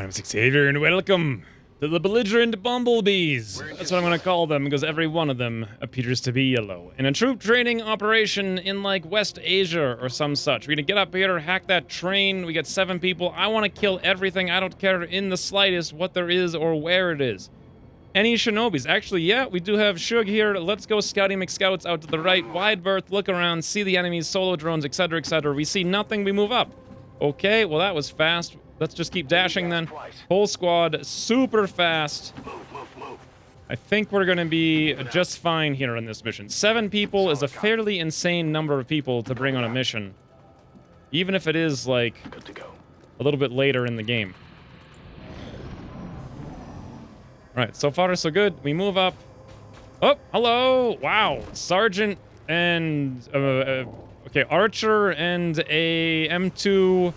My name's Xavier, and welcome to the belligerent bumblebees. That's what I'm gonna call them, because every one of them appears to be yellow. In a troop training operation in, like, West Asia or some such. We're gonna get up here, hack that train, we get 7 people. I want to kill everything. I don't care in the slightest what there is or where it is. Any shinobis? Actually, yeah, we do have Shug here. Let's go Scouty McScouts out to the right. Wide berth, look around, see the enemies, solo drones, etc., etc. We see nothing, we move up. Okay, well that was fast. Let's just keep dashing then. Whole squad, super fast. I think we're gonna be just fine here on this mission. 7 people is a fairly insane number of people to bring on a mission. Even if it is, like, a little bit later in the game. Right, so far so good. We move up. Oh, hello! Wow, Sergeant and... okay, Archer and a M2...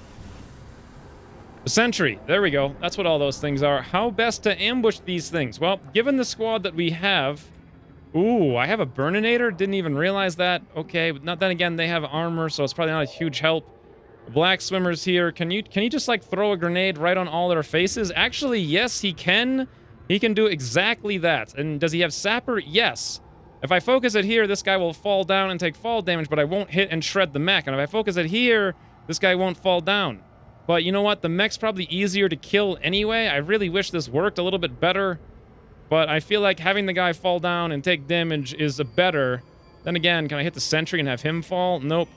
Sentry. There we go. That's what all those things are. How best to ambush these things? Well, given the squad that we have... Ooh, I have a Burninator? Didn't even realize that. Okay, but not then again, they have armor, so it's probably not a huge help. Black Swimmers here. Can you just, like, throw a grenade right on all their faces? Actually, yes, he can. He can do exactly that. And does he have Sapper? Yes. If I focus it here, this guy will fall down and take fall damage, but I won't hit and shred the mech. And if I focus it here, this guy won't fall down. But you know what? The mech's probably easier to kill anyway. I really wish this worked a little bit better. But I feel like having the guy fall down and take damage is better. Then again, can I hit the sentry and have him fall? Nope.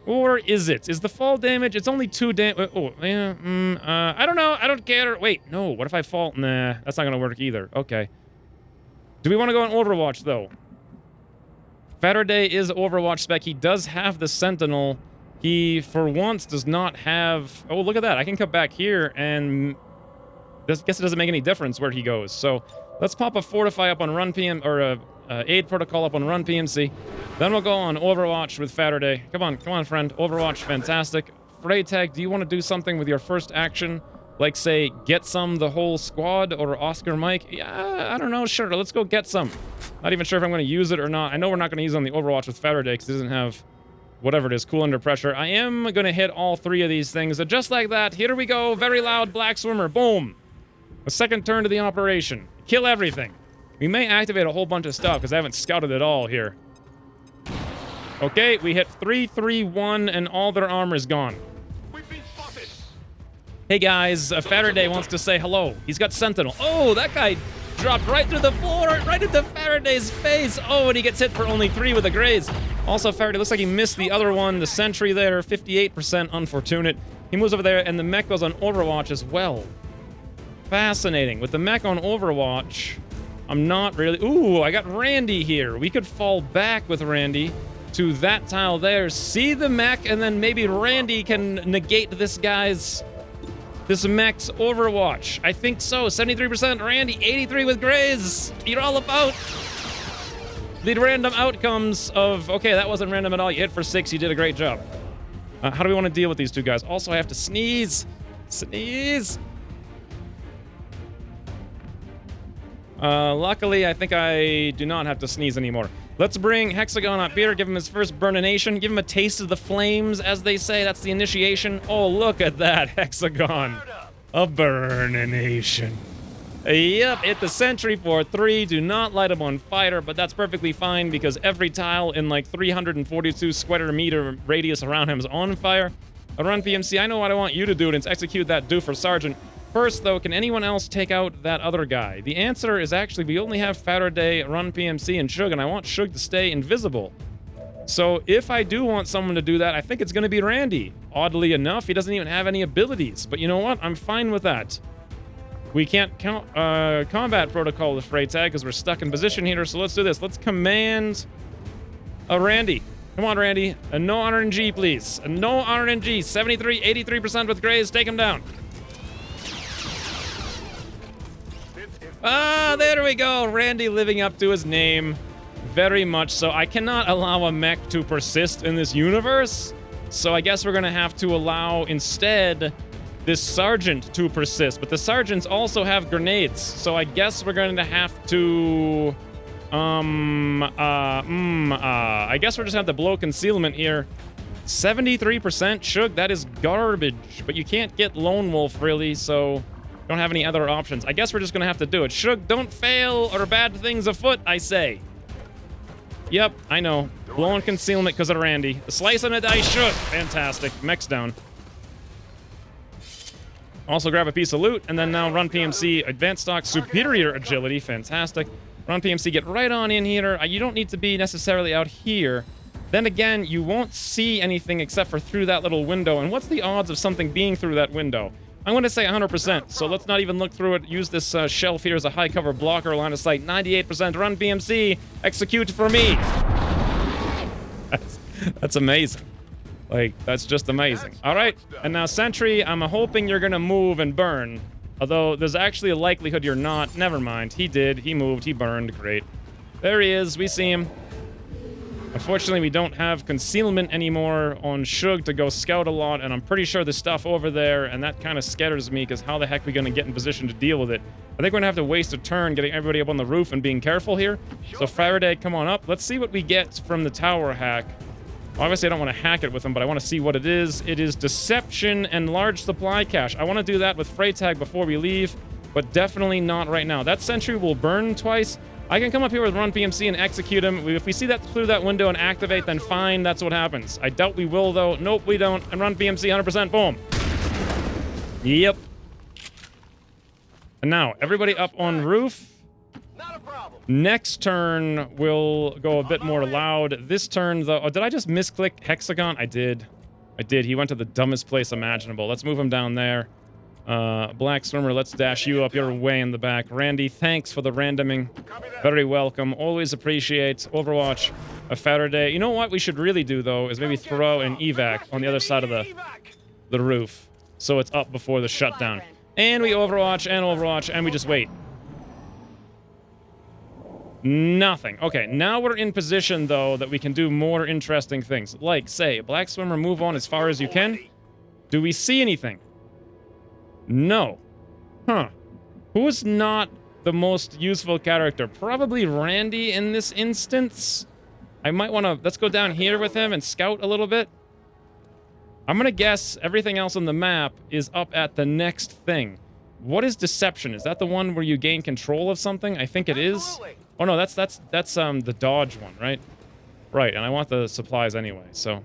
Or is it? Is the fall damage? It's only 2 damage. Oh, yeah. I don't know. I don't care. Wait, no. What if I fall? Nah, that's not going to work either. Okay. Do we want to go on Overwatch, though? Faraday is Overwatch spec. He does have the Sentinel. He, for once, does not have... Oh, look at that. I can come back here, and... I guess it doesn't make any difference where he goes. So, let's pop a Fortify up on Run PM... Or a Aid Protocol up on Run PMC. Then we'll go on Overwatch with Faraday. Come on, friend. Overwatch, fantastic. Freytag, do you want to do something with your first action? Like, say, get some the whole squad, or Oscar Mike? Yeah, I don't know. Sure, let's go get some. Not even sure if I'm going to use it or not. I know we're not going to use it on the Overwatch with Faraday, because it doesn't have... whatever it is, cool under pressure. I am going to hit all 3 of these things. So just like that, here we go. Very loud Black Swimmer. Boom. A second turn to the operation. Kill everything. We may activate a whole bunch of stuff because I haven't scouted it all here. Okay, we hit 3-3-1 and all their armor is gone. We've been spotted. Hey guys, Faraday wants to say hello. He's got Sentinel. Oh, that guy dropped right through the floor, right into Faraday's face. Oh, and he gets hit for only 3 with a graze. Also, Faraday looks like he missed the other one, the sentry there, 58% unfortunate. He moves over there, and the mech goes on Overwatch as well. Fascinating. With the mech on Overwatch, I'm not really... Ooh, I got Randy here. We could fall back with Randy to that tile there, see the mech, and then maybe Randy can negate this guy's... this mech's Overwatch. I think so. 73% Randy, 83 with Graze. You're all about the random outcomes of... Okay, that wasn't random at all. You hit for 6. You did a great job. How do we want to deal with these 2 guys? Also, I have to sneeze. Sneeze. Luckily, I think I do not have to sneeze anymore. Let's bring Hexagon up here, give him his first burnination, give him a taste of the flames, as they say. That's the initiation. Oh, look at that, Hexagon. A burnination. Yep, hit the sentry for 3. Do not light him on fire, but that's perfectly fine because every tile in like 342 square meter radius around him is on fire. I run PMC. I know what I want you to do, and it's execute that do for Sergeant. First, though, can anyone else take out that other guy? The answer is actually we only have Faraday, Run PMC, and Shug, and I want Shug to stay invisible. So if I do want someone to do that, I think it's going to be Randy. Oddly enough, he doesn't even have any abilities. But you know what? I'm fine with that. We can't count combat protocol with Freytag because we're stuck in position here, so let's do this. Let's command a Randy. Come on, Randy. A no RNG, please. A no RNG. 73, 83% with Graze. Take him down. Ah, there we go. Randy living up to his name. Very much so. I cannot allow a mech to persist in this universe. So I guess we're going to have to allow, instead, this sergeant to persist. But the sergeants also have grenades. So I guess we're going to have to... I guess we're just going to have to blow concealment here 73% Shug, that is garbage. But you can't get Lone Wolf, really, so don't have any other options. I guess we're just gonna have to do it. Shug, don't fail, or bad things afoot, I say. Yep, I know. Blowing concealment because of Randy. The slice on the dice, Shug. Fantastic. Mech's down. Also grab a piece of loot, and then now run PMC, advanced stock, superior agility, fantastic. Run PMC, get right on in here. You don't need to be necessarily out here. Then again, you won't see anything except for through that little window. And what's the odds of something being through that window? I'm going to say 100%, so let's not even look through it. Use this shelf here as a high cover blocker line of sight. 98%, run PMC, execute for me. That's amazing. Like, that's just amazing. All right, and now Sentry, I'm hoping you're gonna move and burn. Although, there's actually a likelihood you're not. Never mind, he did, he moved, he burned, great. There he is, we see him. Unfortunately, we don't have concealment anymore on Shug to go scout a lot, and I'm pretty sure there's stuff over there, and that kind of scatters me, because how the heck are we gonna get in position to deal with it? I think we're gonna have to waste a turn getting everybody up on the roof and being careful here. So Faraday, come on up. Let's see what we get from the tower hack. Obviously, I don't want to hack it with them, but I want to see what it is. It is Deception and Large Supply Cache. I want to do that with Freytag before we leave, but definitely not right now. That sentry will burn twice. I can come up here with Run PMC and execute him. If we see that through that window and activate, then fine, that's what happens. I doubt we will, though. Nope, we don't. And Run PMC 100%, boom. Yep. And now, everybody up on roof. Next turn, we'll go a bit more loud. This turn, though... Oh, did I just misclick Hexagon? I did. I did. He went to the dumbest place imaginable. Let's move him down there. Black Swimmer, let's dash you up. You're way in the back. Randy, thanks for the randoming. Very welcome. Always appreciate. Overwatch. A Faraday. You know what we should really do, though, is maybe throw an evac on the other side of the roof. So it's up before the shutdown. And we Overwatch, and we just wait. Nothing. Okay, now we're in position, though, that we can do more interesting things. Like, say, Black Swimmer, move on as far as you can. Do we see anything? No. Huh. Who's not the most useful character? Probably Randy in this instance. I might want to... Let's go down here with him and scout a little bit. I'm going to guess everything else on the map is up at the next thing. What is Deception? Is that the one where you gain control of something? I think it is. Oh no, that's the dodge one, right? Right, and I want the supplies anyway, so...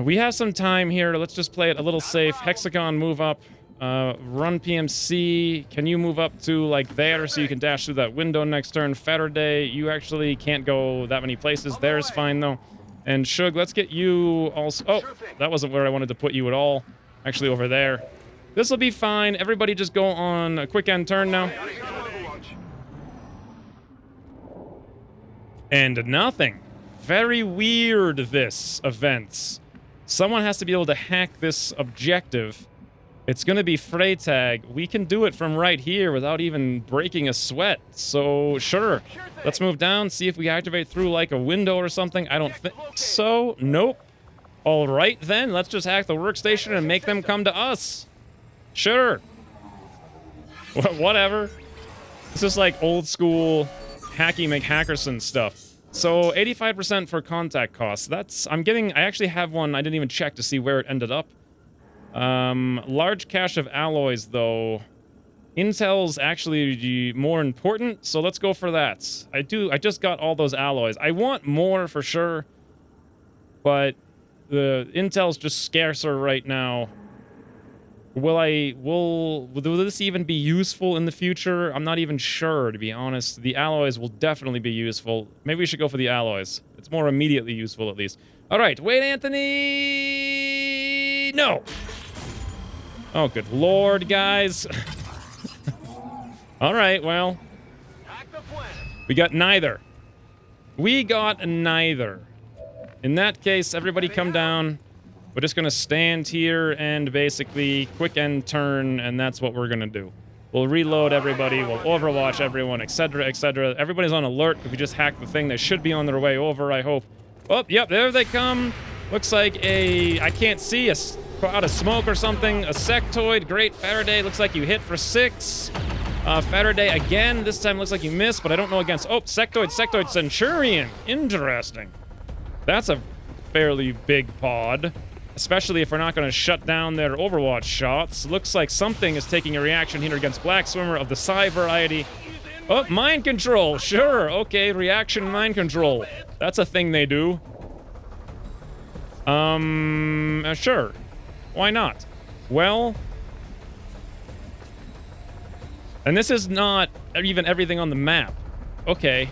we have some time here. Let's just play it a little safe. Hexagon, move up. Run PMC. Can you move up to, like, there so you can dash through that window next turn? Faraday, you actually can't go that many places. There's fine, though. And Shug, let's get you also... Oh, that wasn't where I wanted to put you at all. Actually, over there. This will be fine. Everybody just go on a quick end turn now. And nothing. Very weird, this events. Someone has to be able to hack this objective. It's going to be Freytag. We can do it from right here without even breaking a sweat. So, sure. Let's move down, see if we activate through, like, a window or something. I don't think so. Nope. All right, then. Let's just hack the workstation and make them come to us. Sure. Whatever. It's just like old school hacky McHackerson stuff. So 85% for contact costs. That's... I actually have one. I didn't even check to see where it ended up. Large cache of alloys, though. Intel's actually more important, so let's go for that. I just got all those alloys. I want more for sure, but the Intel's just scarcer right now. Will this even be useful in the future? I'm not even sure, to be honest. The alloys will definitely be useful. Maybe we should go for the alloys. It's more immediately useful, at least. All right, wait, Anthony! No! Oh, good lord, guys. All right, well. We got neither. We got neither. In that case, everybody come down. We're just going to stand here and basically quick end turn, and that's what we're going to do. We'll reload everybody, we'll overwatch everyone, etc., etc. Everybody's on alert. If we just hack the thing, they should be on their way over, I hope. Oh, yep, there they come. Looks like I can't see, a cloud of smoke or something. A sectoid, great. Faraday, looks like you hit for 6. Faraday again, this time looks like you missed, but I don't know against... Oh, sectoid, Centurion. Interesting. That's a fairly big pod. Especially if we're not going to shut down their Overwatch shots. Looks like something is taking a reaction here against Black Swimmer of the Psy variety. Oh, mind control. Sure. Okay, reaction mind control. That's a thing they do. Sure. Why not? Well... And this is not even everything on the map. Okay.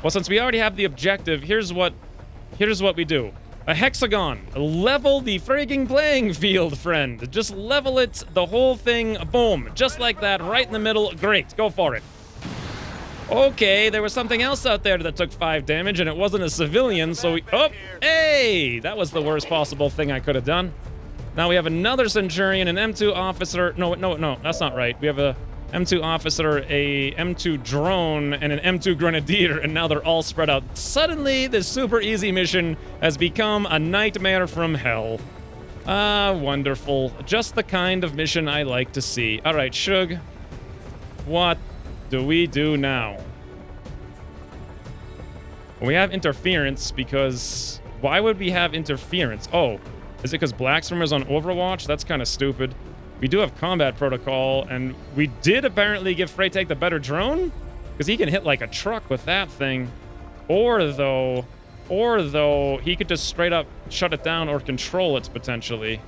Well, since we already have the objective, here's what we do. A hexagon. Level the frigging playing field, friend. Just level it, the whole thing, boom. Just like that, right in the middle. Great, go for it. Okay, there was something else out there that took 5 damage, and it wasn't a civilian, so we... Oh, hey! That was the worst possible thing I could have done. Now we have another Centurion, an M2 officer... No, that's not right. We have a M2 officer, a M2 drone, and an M2 grenadier, and now they're all spread out. Suddenly, this super easy mission has become a nightmare from hell. Ah, wonderful. Just the kind of mission I like to see. All right, Shug. What do we do now? Well, we have interference because... Why would we have interference? Oh, is it because Black Swimmer's on Overwatch? That's kind of stupid. We do have combat protocol, and we did apparently give Freytag the better drone? Because he can hit like a truck with that thing. Or though, he could just straight up shut it down or control it, potentially.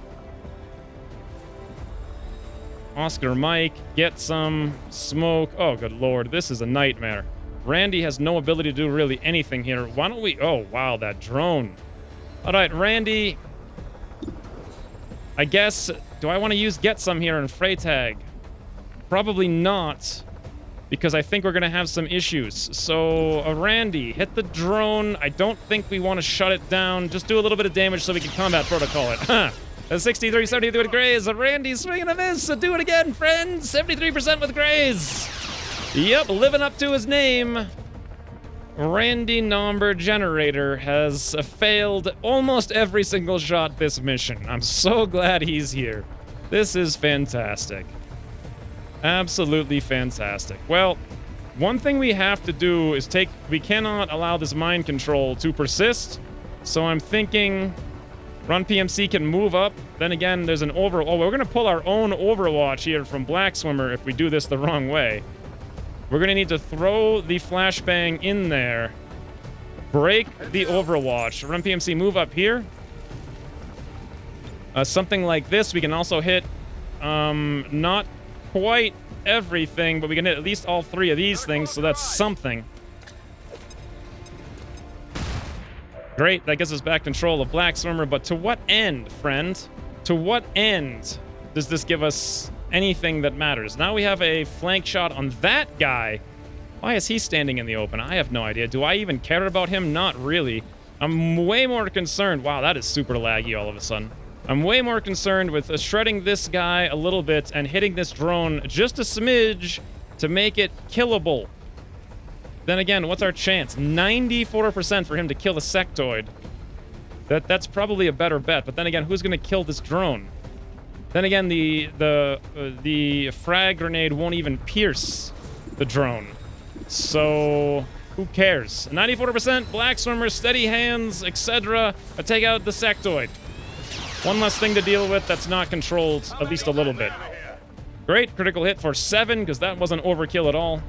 Oscar Mike, get some smoke. Oh, good lord, this is a nightmare. Randy has no ability to do really anything here. Why don't we... Oh, wow, that drone. All right, Randy... I guess... Do I want to use Get Some here in Freytag? Probably not, because I think we're going to have some issues. So, Randy, hit the drone. I don't think we want to shut it down. Just do a little bit of damage so we can combat protocol it. A 63, 73 with Graze. Randy swinging a miss. So do it again, friends. 73% with Graze. Yep, living up to his name. Randy Nomber Generator has failed almost every single shot this mission. I'm so glad he's here. This is fantastic. Absolutely fantastic. Well, one thing we have to do is we cannot allow this mind control to persist. So I'm thinking Run PMC can move up. Then again, there's an Oh, we're going to pull our own Overwatch here from Black Swimmer if we do this the wrong way. We're going to need to throw the flashbang in there. Break the Overwatch. Run PMC, move up here. Something like this. We can also hit, not quite everything, but we can hit at least all 3 of these things, so that's something. Great, that gives us back control of Black Swimmer, but to what end, friend? To what end does this give us anything that matters? Now we have a flank shot on that guy. Why is he standing in the open? I have no idea. Do I even care about him? Not really. I'm way more concerned. Wow, that is super laggy all of a sudden. I'm way more concerned with shredding this guy a little bit and hitting this drone just a smidge to make it killable. Then again, what's our chance? 94% for him to kill the sectoid. That's probably a better bet. But then again, who's going to kill this drone? Then again, the frag grenade won't even pierce the drone. So, who cares? 94%, Black Swimmer, steady hands, etc. Take out the sectoid. One less thing to deal with that's not controlled, at least a little bit. Great, critical hit for 7, because that wasn't overkill at all.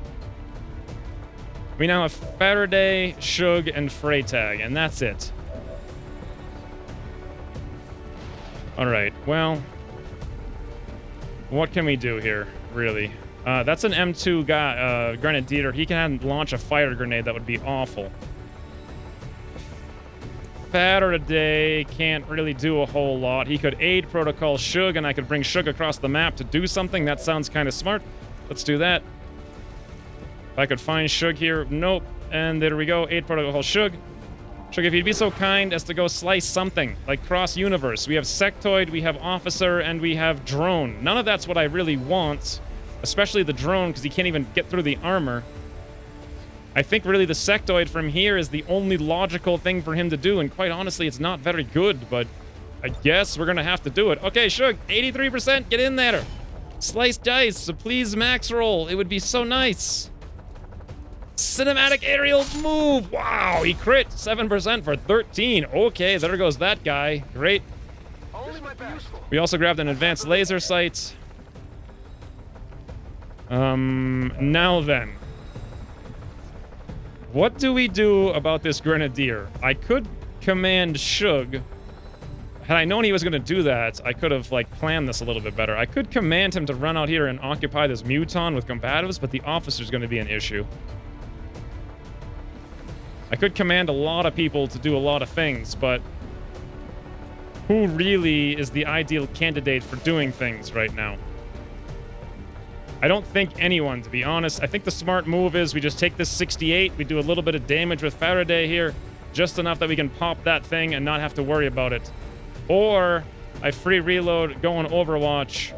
We now have Faraday, Shug, and Freytag, and that's it. Alright, well... What can we do here, really? That's an M2 guy, Grenadier. He can launch a fire grenade. That would be awful. Faraday can't really do a whole lot. He could aid Protocol Shug, and I could bring Shug across the map to do something. That sounds kind of smart. Let's do that. If I could find Shug here. Nope. And there we go. Aid Protocol Shug. Shug, if you'd be so kind as to go slice something, like cross-universe. We have Sectoid, we have Officer, and we have Drone. None of that's what I really want, especially the Drone, because he can't even get through the armor. I think really the Sectoid from here is the only logical thing for him to do, and quite honestly, it's not very good, but I guess we're going to have to do it. Okay, Shug, 83%, get in there. Slice dice, so please max roll. It would be so nice. cinematic aerial move. Wow, he crit 7% for 13. Okay, there goes that guy. Great. We also grabbed an advanced laser sight. Now then. What do we do about this grenadier? I could command Shug. Had I known he was going to do that, I could have, like, planned this a little bit better. I could command him to run out here and occupy this Muton with combatives, but the officer's going to be an issue. I could command a lot of people to do a lot of things, but who really is the ideal candidate for doing things right now? I don't think anyone, to be honest. I think the smart move is we just take this 68, we do a little bit of damage with Faraday here, just enough that we can pop that thing and not have to worry about it. Or I free reload, go on Overwatch,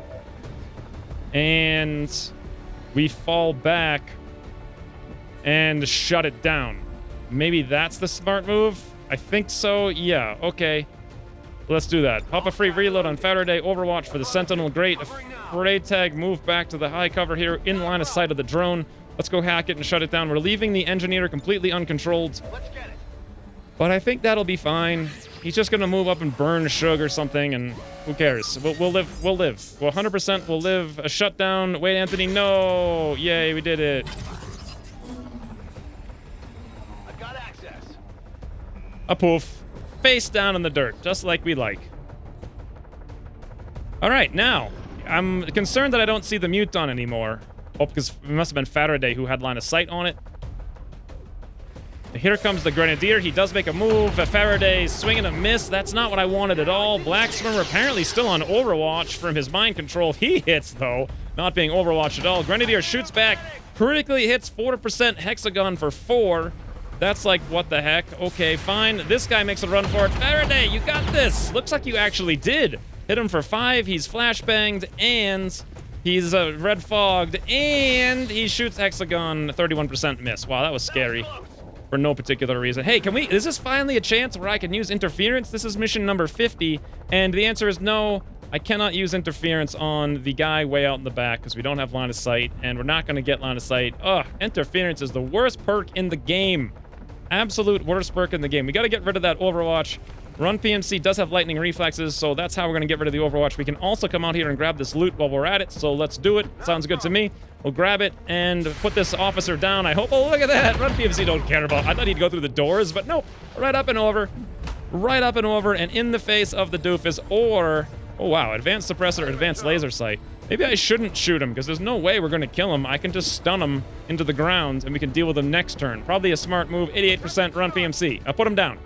and we fall back and shut it down. Maybe that's the smart move? I think so, yeah, okay. Let's do that. Pop a free reload on Faraday, Overwatch for the Sentinel. Great. Fray tag, move back to the high cover here, in line of sight of the drone. Let's go hack it and shut it down. We're leaving the engineer completely uncontrolled. But I think that'll be fine. He's just gonna move up and burn Shug or something, and who cares? We'll live. We'll live. Well, 100% we'll live. A shutdown. Wait, Anthony, no! Yay, we did it. I've got access. A poof. Face down in the dirt, just like we like. Alright, now, I'm concerned that I don't see the Muton anymore. Oh, because it must have been Faraday who had line of sight on it. Here comes the Grenadier. He does make a move. Faraday swinging a miss. That's not what I wanted at all. Black Swimmer apparently still on Overwatch from his mind control. He hits, though, not being Overwatched at all. Grenadier shoots back, critically hits 4%, Hexagon for 4. That's like, what the heck? Okay, fine. This guy makes a run for it. Faraday, you got this. Looks like you actually did. Hit him for 5. He's flashbanged, and he's red fogged, and he shoots Hexagon, 31% miss. Wow, that was scary. For no particular reason. Hey, is this finally a chance where I can use interference? This is mission number 50, and the answer is no. I cannot use interference on the guy way out in the back because we don't have line of sight, and we're not going to get line of sight. Ugh, interference is the worst perk in the game. Absolute worst perk in the game. We got to get rid of that Overwatch. Run PMC does have lightning reflexes, so that's how we're going to get rid of the Overwatch. We can also come out here and grab this loot while we're at it, so let's do it. Sounds good to me. We'll grab it and put this officer down. I hope... Oh, look at that! Run PMC don't care about... I thought he'd go through the doors, but nope. Right up and over. Right up and over and in the face of the doofus, or... Oh, wow. Advanced suppressor, advanced laser sight. Maybe I shouldn't shoot him, because there's no way we're going to kill him. I can just stun him into the ground, and we can deal with him next turn. Probably a smart move. 88% run PMC. I'll put him down.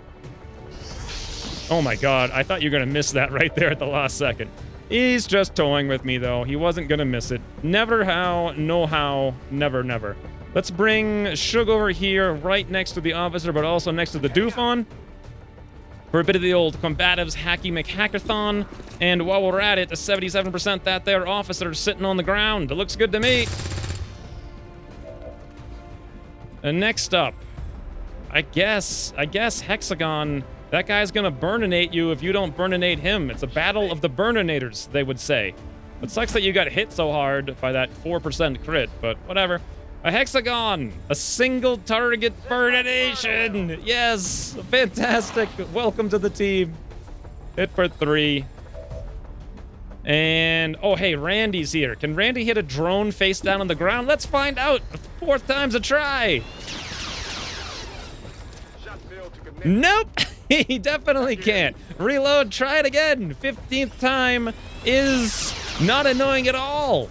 Oh my god, I thought you were going to miss that right there at the last second. He's just toying with me, though. He wasn't going to miss it. Never how, no how, never, never. Let's bring Shug over here right next to the officer, but also next to the doofon. For a bit of the old combatives hacky McHackathon. And while we're at it, a 77% that there officer sitting on the ground. It looks good to me. And next up, I guess Hexagon... That guy's gonna burninate you if you don't burninate him. It's a battle of the burninators, they would say. It sucks that you got hit so hard by that 4% crit, but whatever. A Hexagon! A single target burnination! Yes! Fantastic! Welcome to the team. Hit for 3. And, oh hey, Randy's here. Can Randy hit a drone face down on the ground? Let's find out! 4th time's a try! Nope! He definitely can't. Reload, try it again. 15th time is not annoying at all.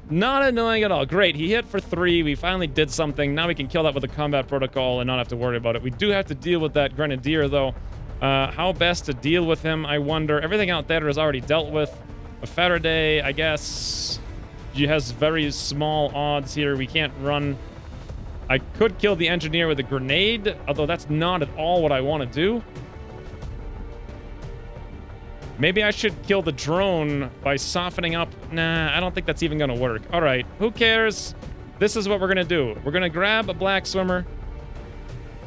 Not annoying at all. Great, he hit for 3. We finally did something. Now we can kill that with a combat protocol and not have to worry about it. We do have to deal with that Grenadier, though. How best to deal with him, I wonder. Everything out there is already dealt with. A Faraday, I guess, he has very small odds here. We can't run... I could kill the engineer with a grenade, although that's not at all what I want to do. Maybe I should kill the drone by softening up. Nah, I don't think that's even going to work. All right, who cares? This is what we're going to do. We're going to grab a black swimmer.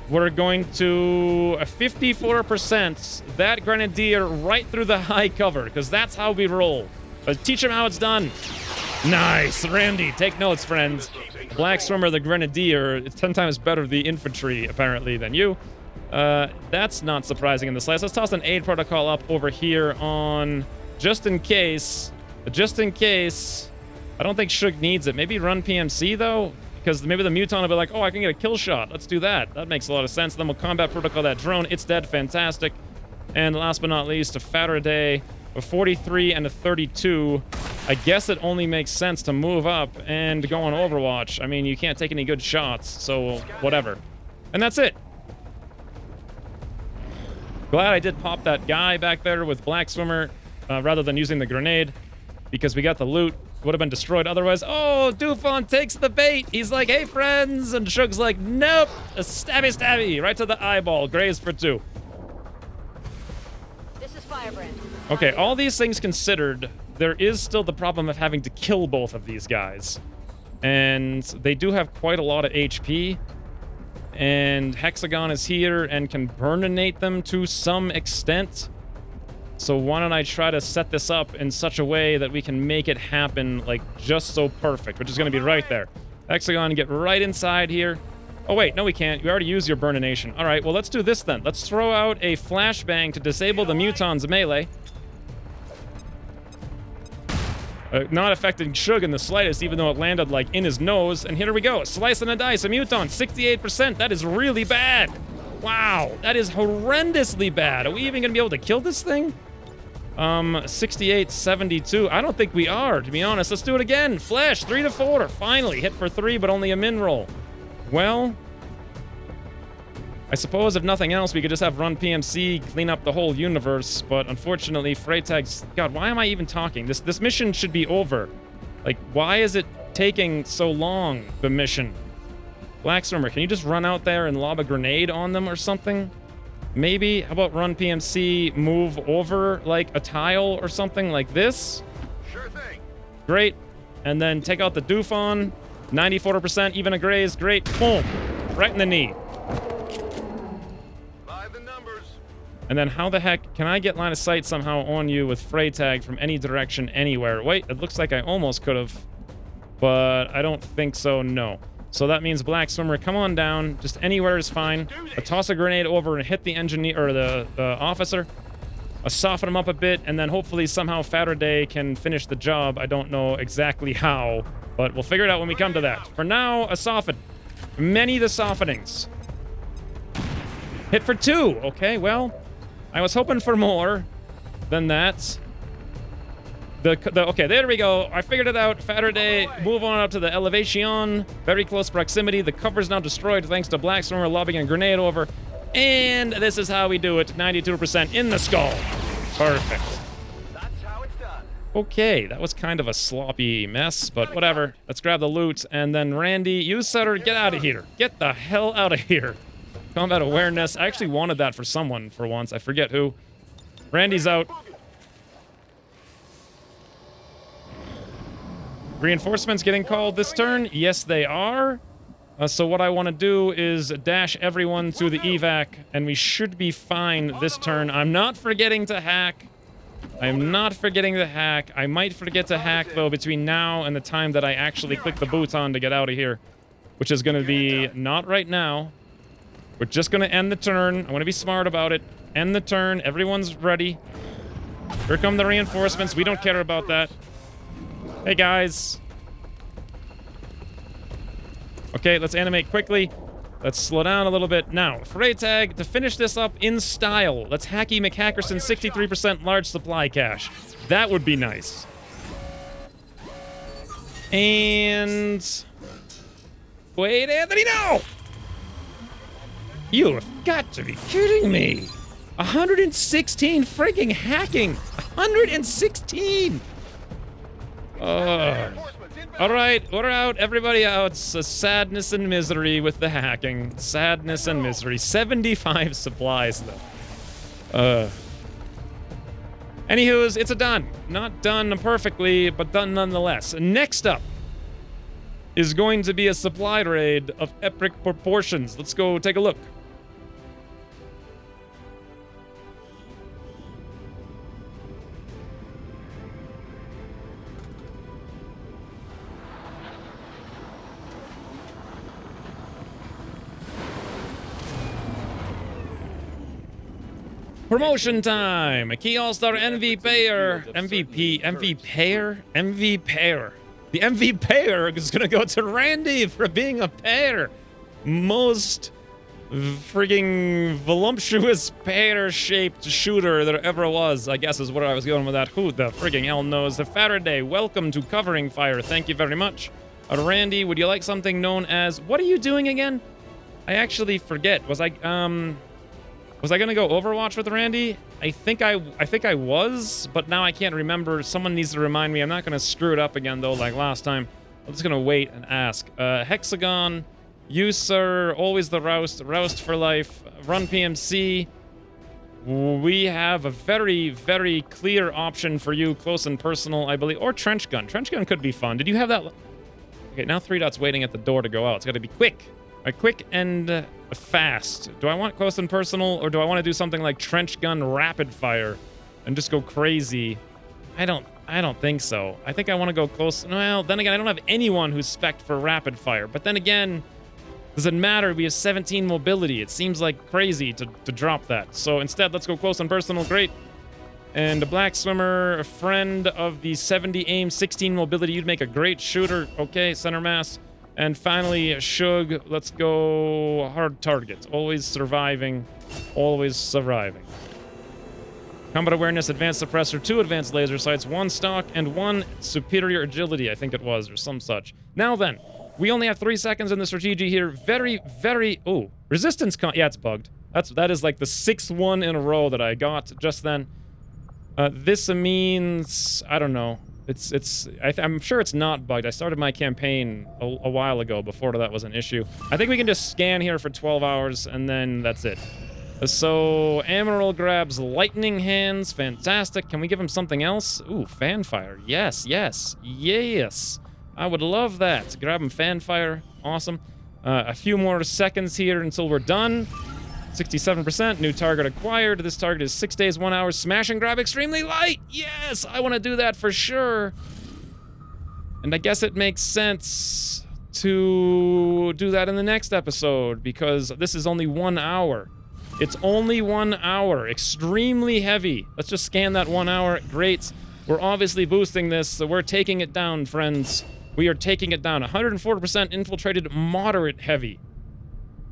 We're going to 54% that grenadier right through the high cover, because that's how we roll. But teach him how it's done. Nice, Randy. Take notes, friends. Black Swimmer, the Grenadier, is 10 times better the infantry, apparently, than you. That's not surprising in the slice. Let's toss an aid protocol up over here on just in case. Just in case. I don't think Shug needs it. Maybe run PMC, though? Because maybe the Muton will be like, oh, I can get a kill shot. Let's do that. That makes a lot of sense. Then we'll combat protocol that drone. It's dead. Fantastic. And last but not least, a Faraday, a 43 and a 32. I guess it only makes sense to move up and go on Overwatch. I mean, you can't take any good shots, so whatever. And that's it. Glad I did pop that guy back there with Black Swimmer rather than using the grenade, because we got the loot. Would have been destroyed otherwise. Oh, Dufon takes the bait. He's like, hey, friends. And Shug's like, nope. A stabby stabby. Right to the eyeball. Graze for 2. This is Firebrand. Okay, all these things considered, there is still the problem of having to kill both of these guys. And they do have quite a lot of HP. And Hexagon is here and can burninate them to some extent. So why don't I try to set this up in such a way that we can make it happen, like, just so perfect, which is going to be right there. Hexagon, get right inside here. Oh, wait, no, we can't. You already used your burnination. All right, well, let's do this then. Let's throw out a flashbang to disable the Muton's melee. Not affecting Shug in the slightest, even though it landed, like, in his nose. And here we go. Slice and a dice. A Muton, 68%. That is really bad. Wow, that is horrendously bad. Are we even going to be able to kill this thing? 68, 72. I don't think we are, to be honest. Let's do it again. Flash, 3 to 4. Finally, hit for 3, but only a min roll. Well, I suppose if nothing else, we could just have run PMC, clean up the whole universe. But unfortunately, Freytag's... God, why am I even talking? This mission should be over. Like, why is it taking so long, the mission? Black Swimmer, can you just run out there and lob a grenade on them or something? Maybe? How about run PMC, move over, like, a tile or something like this? Sure thing. Great. And then take out the Dufon. 94%, even a graze. Great. Boom. Right in the knee. By the numbers. And then how the heck can I get line of sight somehow on you with Freytag from any direction, anywhere? Wait, it looks like I almost could have. But I don't think so, no. So that means Black Swimmer, come on down. Just anywhere is fine. I toss a grenade over and hit the engineer, or the officer. I soften him up a bit, and then hopefully somehow Faraday can finish the job. I don't know exactly how, but we'll figure it out when we come to that. For now, a soften. Many the softenings. Hit for 2. Okay, well, I was hoping for more than that. Okay, there we go. I figured it out. Faraday, move on up to the elevation. Very close proximity. The cover's now destroyed thanks to Black Swimmer lobbing a grenade over. And this is how we do it. 92% in the skull. Perfect. That's how it's done. Okay, that was kind of a sloppy mess, but whatever. Let's grab the loot. And then Randy, you Sutter, get out of here. Get the hell out of here. Combat awareness. I actually wanted that for someone for once. I forget who. Randy's out. Reinforcements getting called this turn? Yes, they are. So what I want to do is dash everyone to the evac, and we should be fine this turn. I'm not forgetting to hack. I am not forgetting to hack. I might forget to hack, though, between now and the time that I actually click the bouton to get out of here, which is going to be not right now. We're just going to end the turn. I want to be smart about it. End the turn. Everyone's ready. Here come the reinforcements. We don't care about that. Hey, guys. Okay, let's animate quickly. Let's slow down a little bit. Now, Freytag, to finish this up in style, let's Hacky McHackerson 63% large supply cache. That would be nice. And... Wait, Anthony, no! You have got to be kidding me. 116 freaking hacking. 116! All right, we're out. Everybody out. So sadness and misery with the hacking. Sadness and misery. 75 supplies, though. Anywho's, it's a done. Not done perfectly, but done nonetheless. Next up is going to be a supply raid of epic proportions. Let's go take a look. Promotion time! A key all-star MV payer. MV payer? The MV payer is gonna go to Randy for being a pair. Most frigging voluptuous pear-shaped shooter there ever was, I guess is where I was going with that. Who the frigging hell knows? The Faraday, welcome to Covering Fire. Thank you very much. Randy, would you like something known as... What are you doing again? I actually forget. Was I gonna go Overwatch with Randy? I think I was, but now I can't remember. Someone needs to remind me. I'm not gonna screw it up again though, like last time. I'm just gonna wait and ask. Hexagon, you sir, always the roust for life. Run PMC. We have a very, very clear option for you, close and personal, I believe, or trench gun. Trench gun could be fun. Did you have that? Okay, now 3 Dot's waiting at the door to go out. It's got to be quick. Quick and fast. Do I want close and personal, or do I want to do something like trench gun rapid fire and just go crazy? I don't think so. I think I want to go close. Well, then again, I don't have anyone who's spec'd for rapid fire. But then again, does it matter? We have 17 mobility. It seems like crazy to drop that. So instead, let's go close and personal. Great. And a black swimmer, a friend of the 70 aim, 16 mobility. You'd make a great shooter. Okay, center mass. And finally, Shug, let's go hard target. Always surviving. Always surviving. Combat awareness, advanced suppressor, 2 advanced laser sights, 1 stock, and 1 superior agility, I think it was, or some such. Now then, we only have 3 seconds in the strategy here. Very, very... Oh, resistance yeah, it's bugged. That is like the 6th one in a row that I got just then. This means... I don't know. I'm sure it's not bugged. I started my campaign a while ago, before that was an issue. I think we can just scan here for 12 hours, and then that's it. So, Amaral grabs lightning hands. Fantastic. Can we give him something else? Ooh, fanfire. Yes, yes, yes. I would love that. Grab him fanfire. Awesome. A few more seconds here until we're done. 67%. New target acquired. This target is 6 days, 1 hour. Smash and grab extremely light. Yes, I want to do that for sure. And I guess it makes sense to do that in the next episode, because this is only 1 hour. It's only 1 hour. Extremely heavy. Let's just scan that 1 hour. Great. We're obviously boosting this, so we're taking it down, friends. We are taking it down. 104% infiltrated, moderate heavy.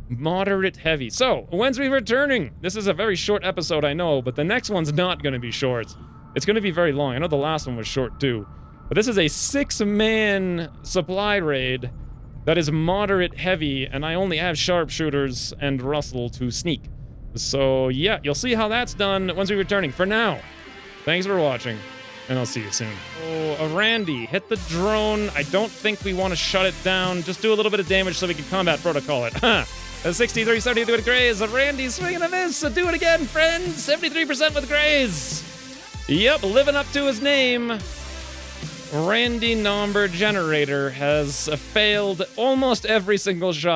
Moderate heavy. So, when's we returning? This is a very short episode, I know, but the next one's not going to be short. It's going to be very long. I know the last one was short, too. But this is a 6-man supply raid that is moderate heavy, and I only have sharpshooters and Russell to sneak. So, yeah, you'll see how that's done once we're returning. For now, thanks for watching, and I'll see you soon. Oh, Randy, hit the drone. I don't think we want to shut it down. Just do a little bit of damage so we can combat protocol it. A 63, 70 with Grays. Randy swinging a miss. So do it again, friends. 73% with Grays. Yep, living up to his name. Randy Number Generator has failed almost every single shot